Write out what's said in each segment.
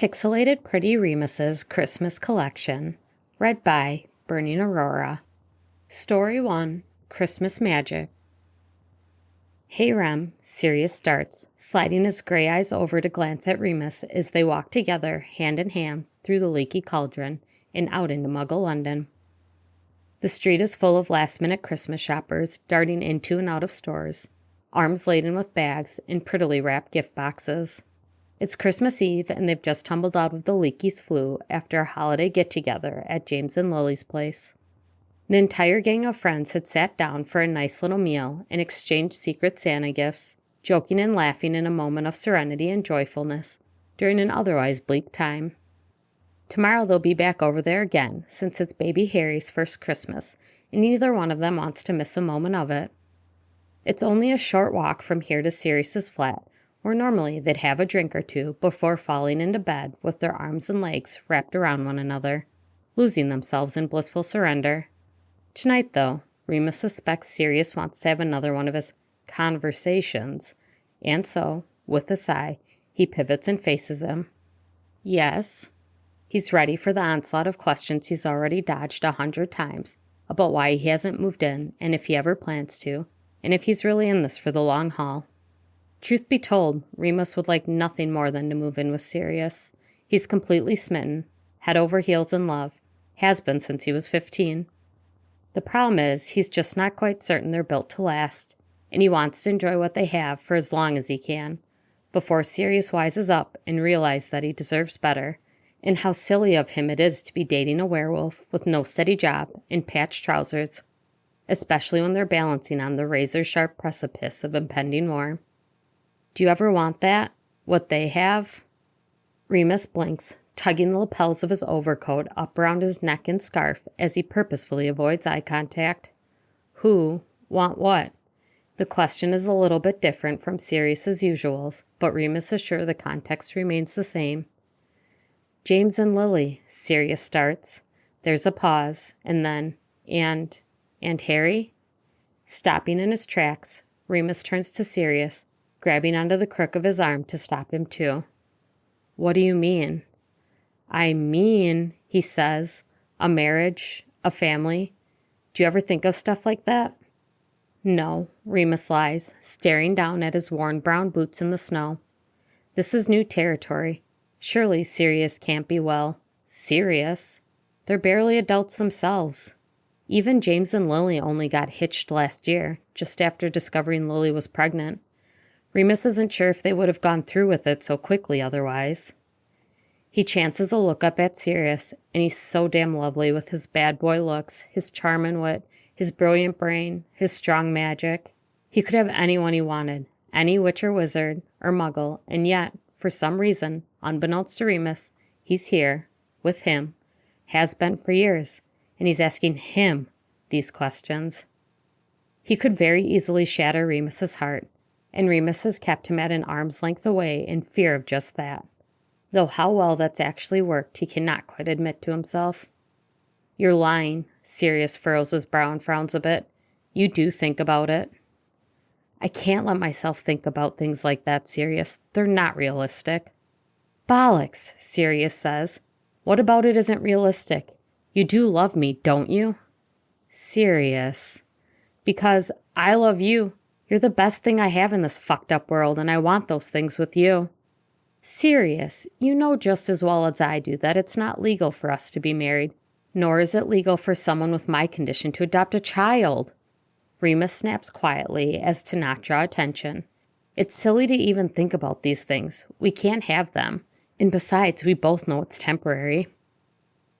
Pixelated Pretty Remus's Christmas Collection, read by BurningAurora. Story 1, Christmas Magic. Hey Rem, Sirius starts, sliding his gray eyes over to glance at Remus as they walk together, hand in hand, through the leaky cauldron and out into Muggle London. The street is full of last-minute Christmas shoppers darting into and out of stores, arms laden with bags and prettily wrapped gift boxes. It's Christmas Eve, and they've just tumbled out of the Leaky's flu after a holiday get-together at James and Lily's place. The entire gang of friends had sat down for a nice little meal and exchanged Secret Santa gifts, joking and laughing in a moment of serenity and joyfulness during an otherwise bleak time. Tomorrow they'll be back over there again, since it's baby Harry's first Christmas, and neither one of them wants to miss a moment of it. It's only a short walk from here to Sirius's flat, where normally they'd have a drink or two before falling into bed with their arms and legs wrapped around one another, losing themselves in blissful surrender. Tonight, though, Remus suspects Sirius wants to have another one of his conversations, and so, with a sigh, he pivots and faces him. Yes. He's ready for the onslaught of questions he's already dodged 100 times about why he hasn't moved in and if he ever plans to, and if he's really in this for the long haul. Truth be told, Remus would like nothing more than to move in with Sirius. He's completely smitten, head over heels in love, has been since he was 15. The problem is, he's just not quite certain they're built to last, and he wants to enjoy what they have for as long as he can, before Sirius wises up and realizes that he deserves better, and how silly of him it is to be dating a werewolf with no steady job and patched trousers, especially when they're balancing on the razor-sharp precipice of impending war. Do you ever want that? What they have? Remus blinks, tugging the lapels of his overcoat up around his neck and scarf as he purposefully avoids eye contact. Who? Want what? The question is a little bit different from Sirius's usuals, but Remus is sure the context remains the same. James and Lily, Sirius starts. There's a pause, and then, and Harry? Stopping in his tracks, Remus turns to Sirius, grabbing onto the crook of his arm to stop him too. What do you mean? I mean, he says, a marriage, a family. Do you ever think of stuff like that? No, Remus lies, staring down at his worn brown boots in the snow. This is new territory. Surely Sirius can't be serious. They're barely adults themselves. Even James and Lily only got hitched last year, just after discovering Lily was pregnant. Remus isn't sure if they would have gone through with it so quickly otherwise. He chances a look up at Sirius, and he's so damn lovely with his bad boy looks, his charm and wit, his brilliant brain, his strong magic. He could have anyone he wanted, any witch or wizard or muggle, and yet, for some reason, unbeknownst to Remus, he's here, with him, has been for years, and he's asking him these questions. He could very easily shatter Remus's heart, and Remus has kept him at an arm's length away in fear of just that. Though how well that's actually worked, he cannot quite admit to himself. You're lying, Sirius furrows his brow and frowns a bit. You do think about it. I can't let myself think about things like that, Sirius. They're not realistic. Bollocks, Sirius says. What about it isn't realistic? You do love me, don't you? Sirius. Because I love you. You're the best thing I have in this fucked up world, and I want those things with you. Sirius, you know just as well as I do that it's not legal for us to be married, nor is it legal for someone with my condition to adopt a child. Remus snaps quietly as to not draw attention. It's silly to even think about these things. We can't have them. And besides, we both know it's temporary.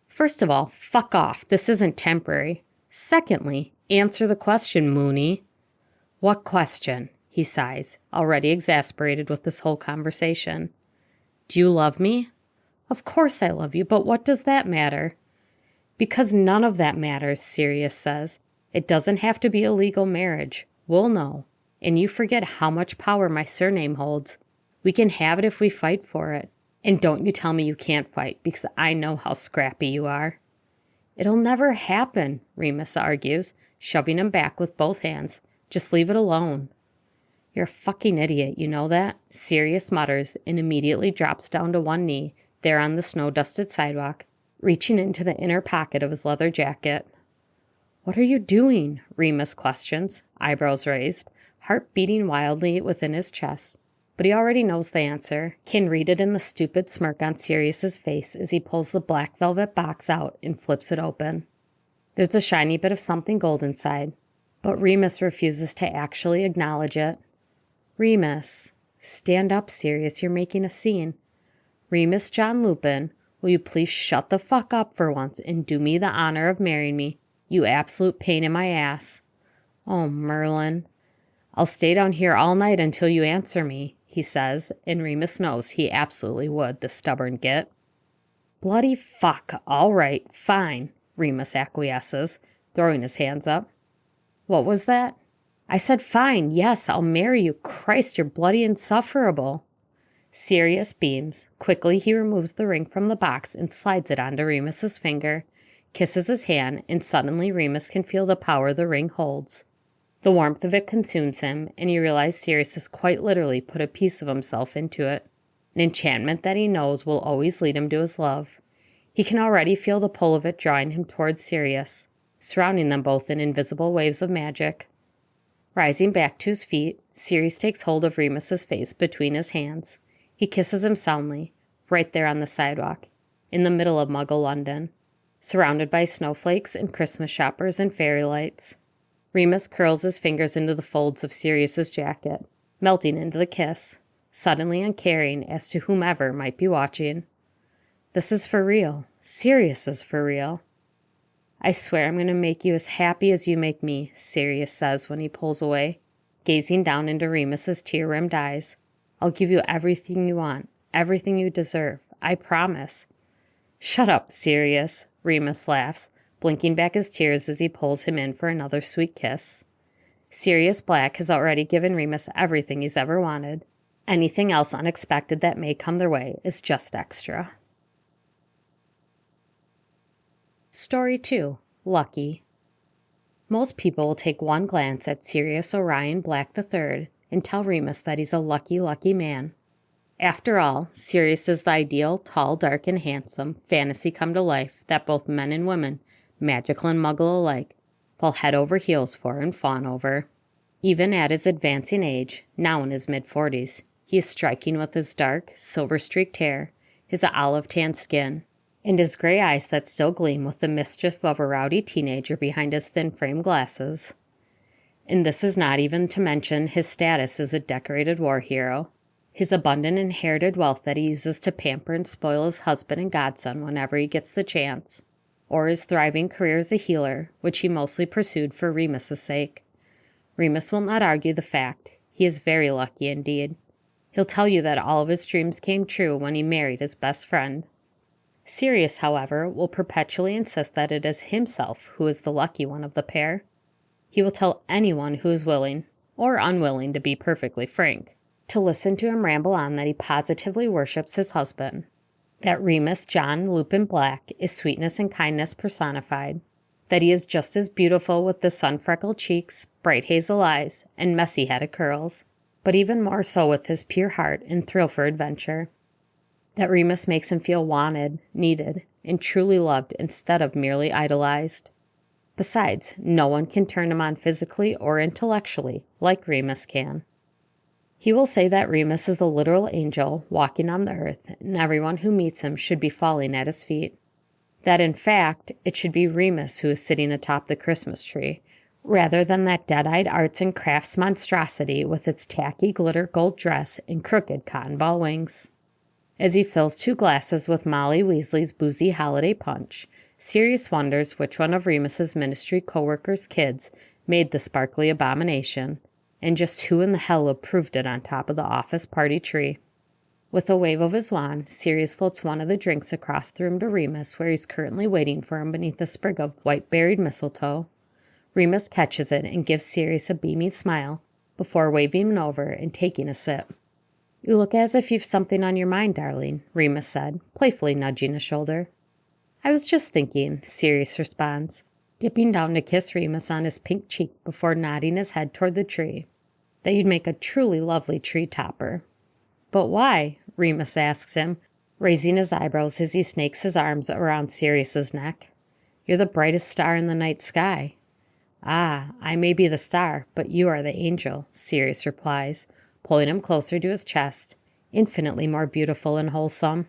First of all, fuck off. This isn't temporary. Secondly, answer the question, Mooney. What question? He sighs, already exasperated with this whole conversation. Do you love me? Of course I love you, but what does that matter? Because none of that matters, Sirius says. It doesn't have to be a legal marriage. We'll know. And you forget how much power my surname holds. We can have it if we fight for it. And don't you tell me you can't fight, because I know how scrappy you are. It'll never happen, Remus argues, shoving him back with both hands. Just leave it alone. You're a fucking idiot, you know that? Sirius mutters and immediately drops down to one knee there on the snow-dusted sidewalk, reaching into the inner pocket of his leather jacket. "What are you doing?" Remus questions, eyebrows raised, heart beating wildly within his chest. But he already knows the answer, can read it in the stupid smirk on Sirius's face as he pulls the black velvet box out and flips it open. There's a shiny bit of something gold inside, but Remus refuses to actually acknowledge it. "Remus." "Stand up, Sirius, you're making a scene." "Remus John Lupin, will you please shut the fuck up for once and do me the honor of marrying me, you absolute pain in my ass." "Oh, Merlin." "I'll stay down here all night until you answer me," he says, and Remus knows he absolutely would, the stubborn git. "Bloody fuck, all right, fine," Remus acquiesces, throwing his hands up. "What was that?" "I said fine, yes, I'll marry you. Christ, you're bloody insufferable." Sirius beams. Quickly he removes the ring from the box and slides it onto Remus's finger, kisses his hand, and suddenly Remus can feel the power the ring holds. The warmth of it consumes him, and he realizes Sirius has quite literally put a piece of himself into it, an enchantment that he knows will always lead him to his love. He can already feel the pull of it drawing him towards Sirius, surrounding them both in invisible waves of magic. Rising back to his feet, Sirius takes hold of Remus's face between his hands. He kisses him soundly, right there on the sidewalk, in the middle of Muggle London, surrounded by snowflakes and Christmas shoppers and fairy lights. Remus curls his fingers into the folds of Sirius's jacket, melting into the kiss, suddenly uncaring as to whomever might be watching. This is for real. Sirius is for real. "I swear I'm going to make you as happy as you make me," Sirius says when he pulls away, gazing down into Remus's tear-rimmed eyes. "I'll give you everything you want, everything you deserve. I promise." "Shut up, Sirius," Remus laughs, blinking back his tears as he pulls him in for another sweet kiss. Sirius Black has already given Remus everything he's ever wanted. Anything else unexpected that may come their way is just extra. Story 2. Lucky. Most people will take one glance at Sirius Orion Black III and tell Remus that he's a lucky, lucky man. After all, Sirius is the ideal, tall, dark, and handsome fantasy come to life that both men and women, magical and muggle alike, fall head over heels for and fawn over. Even at his advancing age, now in his mid-40s, he is striking with his dark, silver-streaked hair, his olive-tanned skin, and his gray eyes that still gleam with the mischief of a rowdy teenager behind his thin-frame glasses. And this is not even to mention his status as a decorated war hero, his abundant inherited wealth that he uses to pamper and spoil his husband and godson whenever he gets the chance, or his thriving career as a healer, which he mostly pursued for Remus's sake. Remus will not argue the fact. He is very lucky indeed. He'll tell you that all of his dreams came true when he married his best friend. Sirius, however, will perpetually insist that it is himself who is the lucky one of the pair. He will tell anyone who is willing, or unwilling to be perfectly frank, to listen to him ramble on that he positively worships his husband, that Remus John Lupin Black is sweetness and kindness personified, that he is just as beautiful with the sun-freckled cheeks, bright hazel eyes, and messy-headed curls, but even more so with his pure heart and thrill for adventure. That Remus makes him feel wanted, needed, and truly loved instead of merely idolized. Besides, no one can turn him on physically or intellectually like Remus can. He will say that Remus is the literal angel walking on the earth, and everyone who meets him should be falling at his feet. That, in fact, it should be Remus who is sitting atop the Christmas tree, rather than that dead-eyed arts and crafts monstrosity with its tacky glitter gold dress and crooked cotton ball wings. As he fills 2 glasses with Molly Weasley's boozy holiday punch, Sirius wonders which one of Remus's ministry co-workers' kids made the sparkly abomination, and just who in the hell approved it on top of the office party tree. With a wave of his wand, Sirius floats one of the drinks across the room to Remus, where he's currently waiting for him beneath a sprig of white-berried mistletoe. Remus catches it and gives Sirius a beaming smile before waving him over and taking a sip. "You look as if you've something on your mind, darling," Remus said, playfully nudging his shoulder. "I was just thinking," Sirius responds, dipping down to kiss Remus on his pink cheek before nodding his head toward the tree, "that you'd make a truly lovely tree topper." "But why?" Remus asks him, raising his eyebrows as he snakes his arms around Sirius's neck. "You're the brightest star in the night sky." "Ah, I may be the star, but you are the angel," Sirius replies, pulling him closer to his chest, infinitely more beautiful and wholesome.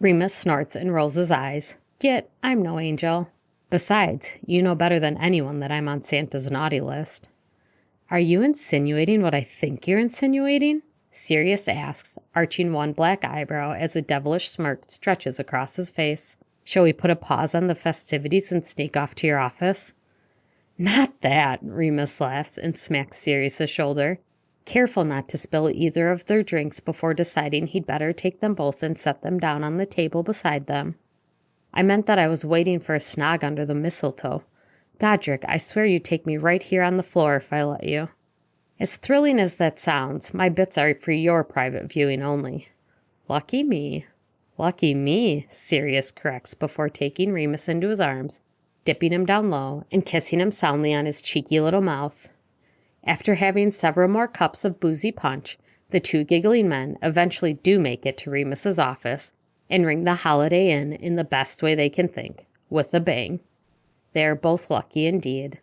Remus snorts and rolls his eyes. "Git, I'm no angel. Besides, you know better than anyone that I'm on Santa's naughty list." "Are you insinuating what I think you're insinuating?" Sirius asks, arching one black eyebrow as a devilish smirk stretches across his face. "Shall we put a pause on the festivities and sneak off to your office?" "Not that," Remus laughs and smacks Sirius's shoulder, careful not to spill either of their drinks before deciding he'd better take them both and set them down on the table beside them. "I meant that I was waiting for a snog under the mistletoe. Godric, I swear you'd take me right here on the floor if I let you." "As thrilling as that sounds, my bits are for your private viewing only." "Lucky me." "Lucky me," Sirius corrects before taking Remus into his arms, dipping him down low, and kissing him soundly on his cheeky little mouth. After having several more cups of boozy punch, the two giggling men eventually do make it to Remus's office and ring the holiday in the best way they can think, with a bang. They are both lucky indeed.